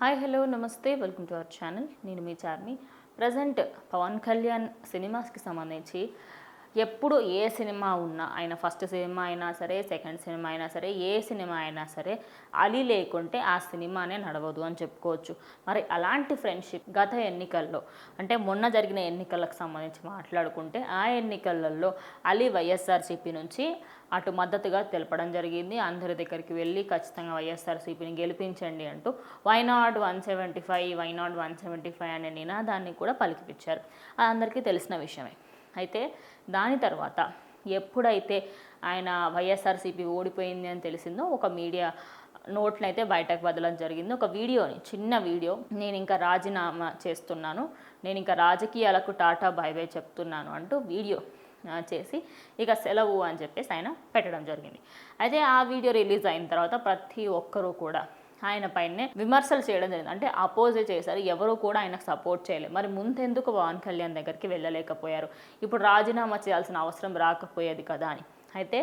Hi hello నమస్తే welcome to our channel. నేను మీ Charmi. Present Pawan Kalyan సినిమాస్కి సంబంధించి ఎప్పుడు ఏ సినిమా ఉన్నా, ఆయన ఫస్ట్ సినిమా అయినా సరే, సెకండ్ సినిమా అయినా సరే, ఏ సినిమా అయినా సరే అలీ లేకుంటే ఆ సినిమానే నడవదు అని చెప్పుకోవచ్చు. మరి అలాంటి ఫ్రెండ్షిప్ గత ఎన్నికల్లో, అంటే మొన్న జరిగిన ఎన్నికలకు సంబంధించి మాట్లాడుకుంటే, ఆ ఎన్నికలలో అలీ వైఎస్ఆర్సీపీ నుంచి అటు మద్దతుగా తెలపడం జరిగింది. అందరి దగ్గరికి వెళ్ళి ఖచ్చితంగా వైఎస్ఆర్సీపీని గెలిపించండి అంటూ వైనాట్ 175 వైనాట్ 175 అనే నినాదాన్ని కూడా పలికిపించారు. అది అందరికీ తెలిసిన విషయమే. అయితే దాని తర్వాత ఎప్పుడైతే ఆయన వైఎస్ఆర్సీపీ ఓడిపోయింది అని తెలిసిందో, ఒక మీడియా నోట్ని అయితే బయటకు వదలడం జరిగింది. ఒక వీడియోని, చిన్న వీడియో, నేను ఇంకా రాజీనామా చేస్తున్నాను, నేను ఇంకా రాజకీయాలకు టాటా బై బై చెప్తున్నాను అంటూ వీడియో చేసి ఇక సెలవు అని చెప్పేసి ఆయన పెట్టడం జరిగింది. అయితే ఆ వీడియో రిలీజ్ అయిన తర్వాత ప్రతి ఒక్కరూ కూడా ఆయన పైనే విమర్శలు చేయడం జరిగింది. అంటే అపోజ్ చేశారు, ఎవరు కూడా ఆయనకు సపోర్ట్ చేయలేదు. మరి ముందెందుకు పవన్ కళ్యాణ్ దగ్గరికి వెళ్ళలేకపోయారు, ఇప్పుడు రాజీనామా చేయాల్సిన అవసరం రాకపోయేది కదా అని. అయితే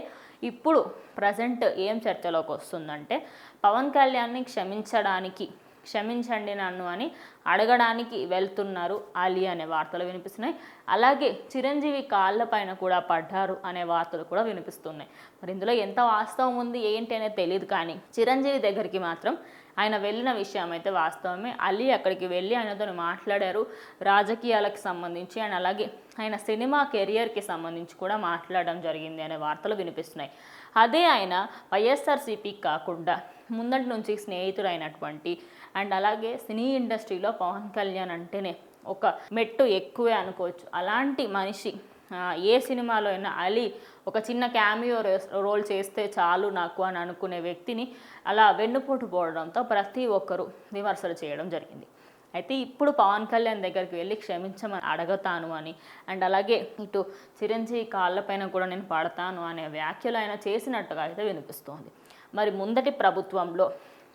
ఇప్పుడు ప్రజెంట్ ఏం చర్చలోకి వస్తుందంటే, పవన్ కళ్యాణ్ని క్షమించండి నన్ను అని అడగడానికి వెళ్తున్నారు అలీ అనే వార్తలు వినిపిస్తున్నాయి. అలాగే చిరంజీవి కాళ్ళపైన కూడా పడ్డారు అనే వార్తలు కూడా వినిపిస్తున్నాయి. మరి ఇందులో ఎంత వాస్తవం ఉంది ఏంటి అనేది తెలియదు, కానీ చిరంజీవి దగ్గరికి మాత్రం ఆయన వెళ్ళిన విషయం అయితే వాస్తవమే. అలీ అక్కడికి వెళ్ళి ఆయనతో మాట్లాడారు, రాజకీయాలకు సంబంధించి అండ్ అలాగే ఆయన సినిమా కెరియర్కి సంబంధించి కూడా మాట్లాడడం జరిగింది అనే వార్తలు వినిపిస్తున్నాయి. అదే ఆయన వైఎస్ఆర్సీపీకి కాకుండా ముందటి నుంచి స్నేహితుడైనటువంటి అండ్ అలాగే సినీ ఇండస్ట్రీలో పవన్ కళ్యాణ్ అంటేనే ఒక మెట్టు ఎక్కువే అనుకోవచ్చు. అలాంటి మనిషి ఏ సినిమాలో అయినా అలీ ఒక చిన్న క్యామియో రోల్ చేస్తే చాలు నాకు అని అనుకునే వ్యక్తిని అలా వెన్నుపోటు పోవడంతో ప్రతి ఒక్కరూ విమర్శలు చేయడం జరిగింది. అయితే ఇప్పుడు పవన్ కళ్యాణ్ దగ్గరికి వెళ్ళి క్షమించమని అడగతాను అని అండ్ అలాగే ఇటు చిరంజీవి కాళ్ళపైన కూడా నేను పడతాను అనే వ్యాఖ్యలు ఆయన చేసినట్టుగా అయితే వినిపిస్తోంది. మరి ముందటి ప్రభుత్వంలో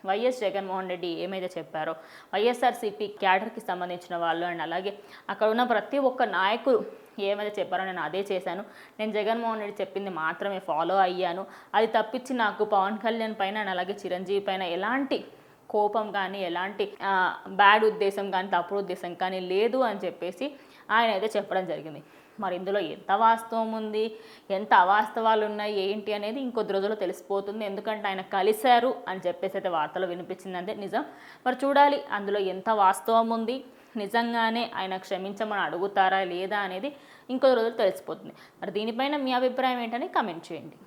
వైఎస్ జగన్మోహన్ రెడ్డి ఏమైతే చెప్పారో, వైఎస్ఆర్సీపీ క్యాడర్కి సంబంధించిన వాళ్ళు అండ్ అలాగే అక్కడ ఉన్న ప్రతి ఒక్క నాయకులు ఏమైతే చెప్పారో నేను అదే చేశాను, నేను జగన్మోహన్ రెడ్డి చెప్పింది మాత్రమే ఫాలో అయ్యాను, అది తప్పించి నాకు పవన్ కళ్యాణ్ పైన అండ్ అలాగే చిరంజీవి పైన ఎలాంటి కోపం కానీ, ఎలాంటి బ్యాడ్ ఉద్దేశం కానీ, తప్పుడు ఉద్దేశం కానీ లేదు అని చెప్పేసి ఆయన అయితే చెప్పడం జరిగింది. మరి ఇందులో ఎంత వాస్తవం ఉంది, ఎంత అవాస్తవాలు ఉన్నాయి ఏంటి అనేది ఇంకొద్ది రోజుల్లో తెలిసిపోతుంది. ఎందుకంటే ఆయన కలిశారు అని చెప్పేసి అయితే వార్తలు వినిపించిందంటే నిజం. మరి చూడాలి అందులో ఎంత వాస్తవం ఉంది, నిజంగానే ఆయన క్షమించమని అడుగుతారా లేదా అనేది ఇంకొద్ది రోజులు తెలిసిపోతుంది. మరి దీనిపైన మీ అభిప్రాయం ఏంటని కమెంట్ చేయండి.